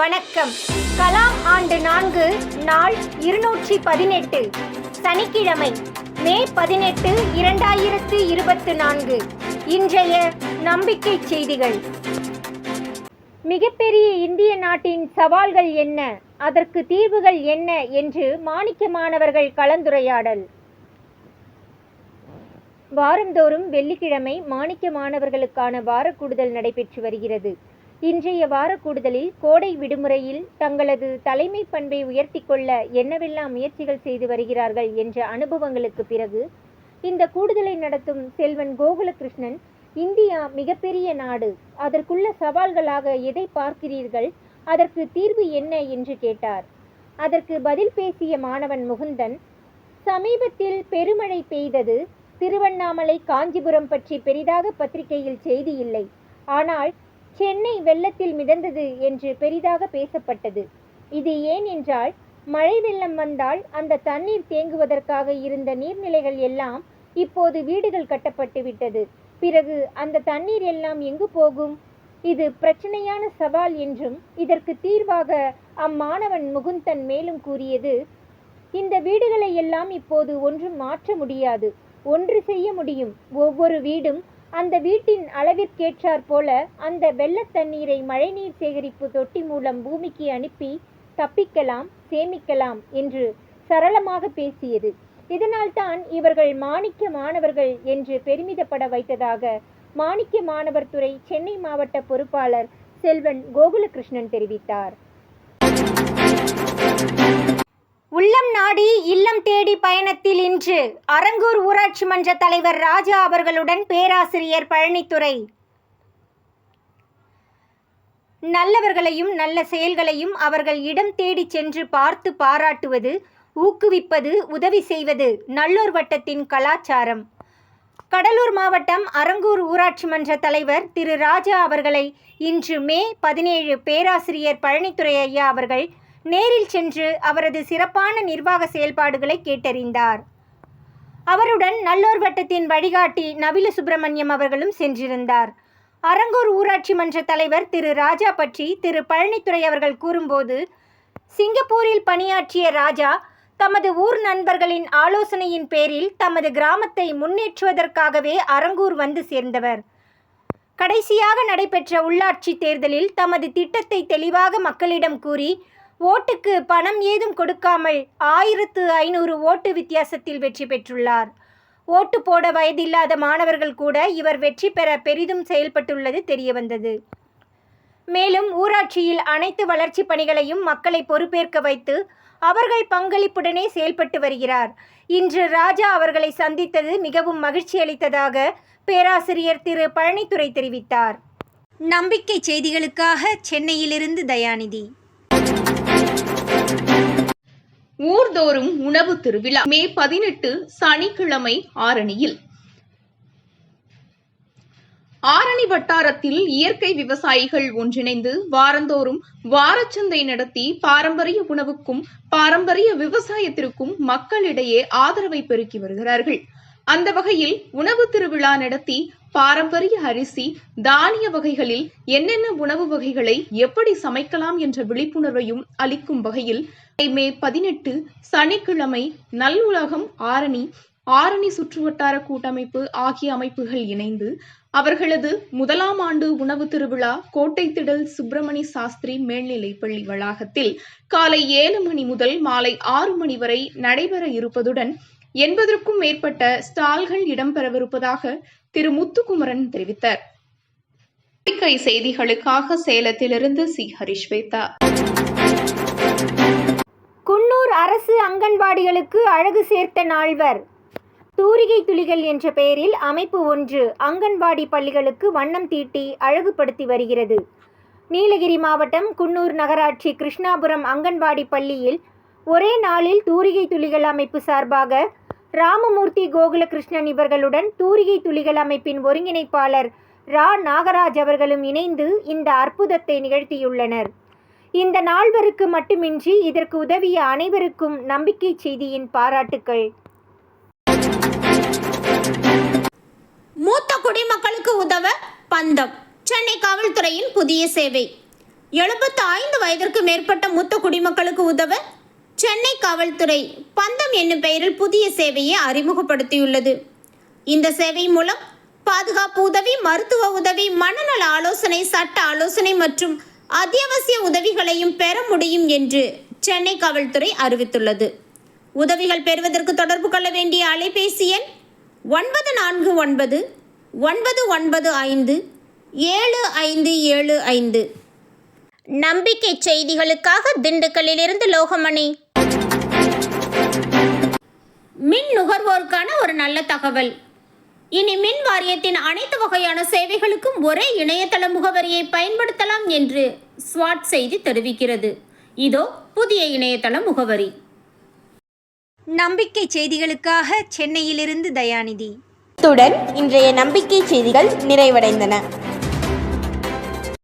வணக்கம். கலாம் ஆண்டு 4 நாள் 218 சனிக்கிழமை மே 18, 2024. இன்றைய நம்பிக்கை செய்திகள். மிகப்பெரிய இந்திய நாட்டின் சவால்கள் என்ன, அதற்கு தீர்வுகள் என்ன என்று மாணிக்க மாணவர்கள் கலந்துரையாடல். வாரந்தோறும் வெள்ளிக்கிழமை மாணிக்க மாணவர்களுக்கான வாரக்கூடுதல் நடைபெற்று வருகிறது. இன்றைய வாரக்கூடுதலில் கோடை விடுமுறையில் தங்களது தலைமை பண்பை உயர்த்தி கொள்ள என்னவெல்லாம் முயற்சிகள் செய்து வருகிறார்கள் என்ற அனுபவங்களுக்கு பிறகு இந்த கூடுதலை நடத்தும் செல்வன் கோகுலகிருஷ்ணன், இந்தியா மிகப்பெரிய நாடு, அதற்குள்ள சவால்களாக எதை பார்க்கிறீர்கள், அதற்கு தீர்வு என்ன என்று கேட்டார். அதற்கு பதில் பேசிய மாணவன் முகுந்தன், சமீபத்தில் பெருமழை பெய்தது, திருவண்ணாமலை காஞ்சிபுரம் பற்றி பெரிதாக பத்திரிகையில் செய்தி இல்லை, ஆனால் சென்னை வெள்ளத்தில் மிதந்தது என்று பெரிதாக பேசப்பட்டது. இது ஏன் என்றால், மழை வெள்ளம் வந்தால் அந்த தண்ணீர் தேங்குவதற்காக இருந்த நீர்நிலைகள் எல்லாம் இப்போது வீடுகள் கட்டப்பட்டு விட்டது. பிறகு அந்த தண்ணீர் எல்லாம் எங்கு போகும்? இது பிரச்சனையான சவால் என்றும் இதற்கு தீர்வாக அம்மாணவன் முகுந்தன் மேலும் கூறியது, இந்த வீடுகளை எல்லாம் இப்போது ஒன்றும் மாற்ற முடியாது, ஒன்று செய்ய முடியும். ஒவ்வொரு வீடும் அந்த வீட்டின் அளவிற்கேற்றாற் போல அந்த வெள்ள தண்ணீரை மழைநீர் சேகரிப்பு தொட்டி மூலம் பூமிக்கு அனுப்பி தப்பிக்கலாம், சேமிக்கலாம் என்று சரளமாக பேசியது. இதனால்தான் இவர்கள் மாணிக்க மாணவர்கள் என்று பெருமிதப்பட வைத்ததாக மாணிக்க மாணவர் துறை சென்னை மாவட்ட பொறுப்பாளர் செல்வன் கோகுலகிருஷ்ணன் தெரிவித்தார். உள்ளம் நாடி இல்லம் தேடி பயணத்தில் இன்று அரங்கூர் ஊராட்சி மன்ற தலைவர் ராஜா அவர்களுடன் பேராசிரியர் பழனித்துறை. நல்லவர்களையும் நல்ல செயல்களையும் அவர்கள் இடம் தேடி சென்று பார்த்து பாராட்டுவது, ஊக்குவிப்பது, உதவி செய்வது நல்லூர் வட்டத்தின் கலாச்சாரம். கடலூர் மாவட்டம் அரங்கூர் ஊராட்சி மன்ற தலைவர் திரு ராஜா அவர்களை இன்று மே 17 பேராசிரியர் பழனித்துறை ஐயா அவர்கள் நேரில் சென்று அவரது சிறப்பான நிர்வாக செயல்பாடுகளை கேட்டறிந்தார். அவருடன் நல்லூர் வட்டத்தின் வழிகாட்டி நவிலு சுப்பிரமணியம் அவர்களும் சென்றிருந்தார். அரங்கூர் ஊராட்சி மன்ற தலைவர் திரு ராஜா பற்றி திரு பழனித்துறை அவர்கள் கூறும்போது, சிங்கப்பூரில் பணியாற்றிய ராஜா தமது ஊர் நண்பர்களின் ஆலோசனையின் பேரில் தமது கிராமத்தை முன்னேற்றுவதற்காகவே அரங்கூர் வந்து சேர்ந்தவர். கடைசியாக நடைபெற்ற உள்ளாட்சி தேர்தலில் தமது திட்டத்தை தெளிவாக மக்களிடம் கூறி ஓட்டுக்கு பணம் ஏதும் கொடுக்காமல் 1500 ஓட்டு வித்தியாசத்தில் வெற்றி பெற்றுள்ளார். ஓட்டு போட வயதில்லாத மாணவர்கள் கூட இவர் வெற்றி பெற பெரிதும் செயல்பட்டுள்ளது தெரியவந்தது. மேலும் ஊராட்சியில் அனைத்து வளர்ச்சி பணிகளையும் மக்களை பொறுப்பேற்க வைத்து அவர்கள் பங்களிப்புடனே செயல்பட்டு வருகிறார். இன்று ராஜா அவர்களை சந்தித்தது மிகவும் மகிழ்ச்சி அளித்ததாக பேராசிரியர் திரு பழனித்துறை தெரிவித்தார். நம்பிக்கை செய்திகளுக்காக சென்னையிலிருந்து தயாநிதி. ஊர்தோறும் உணவு திருவிழா மே 18 சனிக்கிழமை ஆரணியில். ஆரணி வட்டாரத்தில் இயற்கை விவசாயிகள் ஒன்றிணைந்து வாரந்தோறும் வாரச்சந்தை நடத்தி பாரம்பரிய உணவுக்கும் பாரம்பரிய விவசாயத்திற்கும் மக்களிடையே ஆதரவை பெருக்கி வருகிறார்கள். அந்த வகையில் உணவு திருவிழா நடத்தி பாரம்பரிய அரிசி, தானிய வகைகளில் என்னென்ன உணவு வகைகளை எப்படி சமைக்கலாம் என்ற விழிப்புணர்வையும் அளிக்கும் வகையில் மே 18 சனிக்கிழமை நல்லுலகம் ஆரணி சுற்றுவட்டார கூட்டமைப்பு ஆகிய அமைப்புகள் இணைந்து அவர்களது முதலாம் ஆண்டு உணவு திருவிழா கோட்டை திடல் சுப்பிரமணி சாஸ்திரி மேல்நிலைப்பள்ளி வளாகத்தில் காலை 7 மணி முதல் மாலை 6 மணி வரை நடைபெற இருப்பதுடன் 80க்கும் மேற்பட்ட ஸ்டால்கள் இடம்பெறவிருப்பதாக திரு முத்துக்குமரன் தெரிவித்தார். செய்திகளுக்காக சேலத்திலிருந்து சி. ஹரிஸ்வேதா. குன்னூர் அரசு அங்கன்வாடிகளுக்கு அழகு சேர்த்த நால்வர். தூரிகை துளிகள் என்ற பெயரில் அமைப்பு ஒன்று அங்கன்வாடி பள்ளிகளுக்கு வண்ணம் தீட்டி அழகுபடுத்தி வருகிறது. நீலகிரி மாவட்டம் குன்னூர் நகராட்சி கிருஷ்ணாபுரம் அங்கன்வாடி பள்ளியில் ஒரே நாளில் தூரிகை துளிகள் அமைப்பு சார்பாக ராமமூர்த்தி கோகுலகிருஷ்ணன் இவர்களுடன் தூரிகை துளிகள் அமைப்பின் ஒருங்கிணைப்பாளர் ரா நாகராஜ் அவர்களும் இணைந்து இந்த அற்புதத்தை நிகழ்த்தியுள்ளனர். இந்த நால்வருக்கு மட்டுமின்றி இதற்கு உதவிய அனைவருக்கும் நம்பிக்கை செய்தியின் பாராட்டுக்கள். மூத்த குடிமக்களுக்கு உதவ பந்தம். சென்னை காவல்துறையின் புதிய சேவை. 75 வயதிற்கு மேற்பட்ட மூத்த குடிமக்களுக்கு உதவ சென்னை காவல்துறை பந்தம் என்னும் பெயரில் புதிய சேவையை அறிமுகப்படுத்தியுள்ளது. இந்த சேவை மூலம் பாதுகாப்பு உதவி, மருத்துவ உதவி, மனநல ஆலோசனை, சட்ட ஆலோசனை மற்றும் அத்தியாவசிய உதவிகளையும் பெற முடியும் என்று சென்னை காவல்துறை அறிவித்துள்ளது. உதவிகள் பெறுவதற்கு தொடர்பு கொள்ள வேண்டிய அலைபேசி எண் 9499957575. நம்பிக்கை செய்திகளுக்காக திண்டுக்கல்லிலிருந்து லோகமணி. மின் நுகர்வோருக்கான ஒரு நல்ல தகவல். இனி மின் வாரியத்தின் அனைத்து வகையான சேவைகளுக்கும் ஒரே இணையதள முகவரியை பயன்படுத்தலாம் என்று ஸ்வாட் செய்தி தெரிவிக்கிறது. இதோ புதிய இணையதள முகவரி. நம்பிக்கை செய்திகளுக்காக சென்னையிலிருந்து தயாநிதி. இத்துடன் இன்றைய நம்பிக்கை செய்திகள் நிறைவடைந்தன.